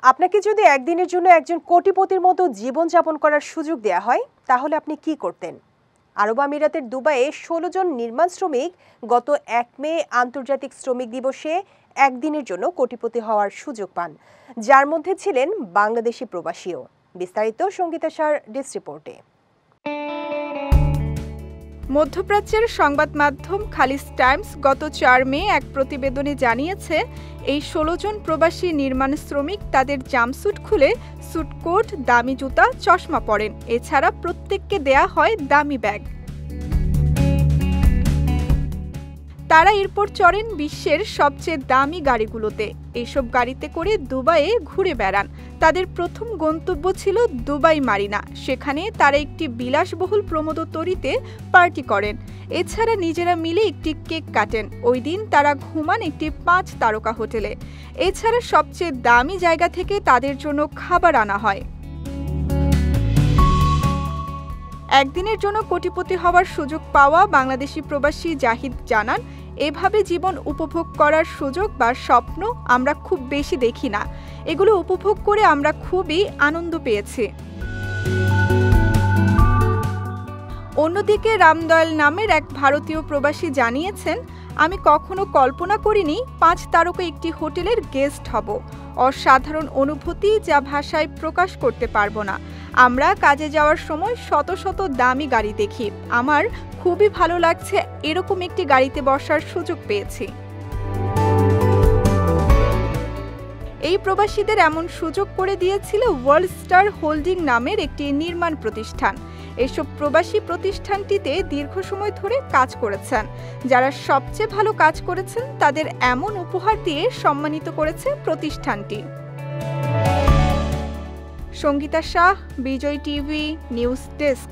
আপনাকে যদি একদিনের জন্য একজন কোটিপতির মতো জীবনযাপন করার সুযোগ দেয়া হয় তাহলে আপনি কি করতেন? আরব আমিরাতের দুবাইয়ে ১৬ জন নির্মাণ শ্রমিক গত ১ মে আন্তর্জাতিক শ্রমিক দিবসে একদিনের জন্য কোটিপতি হওয়ার সুযোগ পান, যার মধ্যে ছিলেন বাংলাদেশি প্রবাসীও। বিস্তারিত সঙ্গীতা সার ডেস্ক রিপোর্টে। মধ্যপ্রাচ্যের সংবাদ মাধ্যম খালিজ টাইমস গত ৪ মে এক প্রতিবেদনে জানিয়েছে, এই ১৬ জন প্রবাসী নির্মাণ শ্রমিক তাদের জামস্যুট খুলে স্যুটকোট, দামি জুতা, চশমা পরেন। এছাড়া প্রত্যেককে দেয়া হয় দামি ব্যাগ। তারা এরপর চড়েন বিশ্বের সবচেয়ে দামি গাড়িগুলোতে। এইসব গাড়িতে করে দুবাইয়ে ঘুরে বেড়ান। তাদের প্রথম গন্তব্য ছিল দুবাই মারিনা। সেখানে তারা একটি বিলাসবহুল প্রমোদতরীতে পার্টি করেন। এছাড়া নিজেরা মিলে একটি কেক কাটেন। ওই দিন তারা ঘুমান একটি ৫ তারকা হোটেলে। এছাড়া সবচেয়ে দামি জায়গা থেকে তাদের জন্য খাবার আনা হয়। একদিনের জন্য কোটিপতি হওয়ার সুযোগ পাওয়া বাংলাদেশি প্রবাসী জাহিদ জানান, এভাবে জীবন উপভোগ করার সুযোগ বা স্বপ্ন আমরা খুব বেশি দেখি না। এগুলো উপভোগ করে আমরা খুবই আনন্দ পেয়েছি। অন্যদিকে রামদয়াল নামের এক ভারতীয় প্রবাসী জানিয়েছেন, আমি কখনো কল্পনা করিনি ৫ তারকা একটি হোটেলের গেস্ট হব। অসাধারণ অনুভূতি যা ভাষায় প্রকাশ করতে পারবো না। আমরা কাজে যাওয়ার সময় শত শত দামি গাড়ি দেখি। আমার খুবই ভালো লাগছে এরকম একটি গাড়িতে বসার সুযোগ পেয়েছি। এই প্রবাসীদের এমন সুযোগ করে দিয়েছিল ওয়ার্ল্ড স্টার হোল্ডিং নামের একটি নির্মাণ প্রতিষ্ঠান। এসব প্রবাসী প্রতিষ্ঠানটিতে দীর্ঘ সময় ধরে কাজ করেছেন। যারা সবচেয়ে ভালো কাজ করেছেন তাদের এমন উপহার দিয়ে সম্মানিত করেছে প্রতিষ্ঠানটি। সঙ্গীতা শাহ, বিজয় টিভি নিউজ ডেস্ক।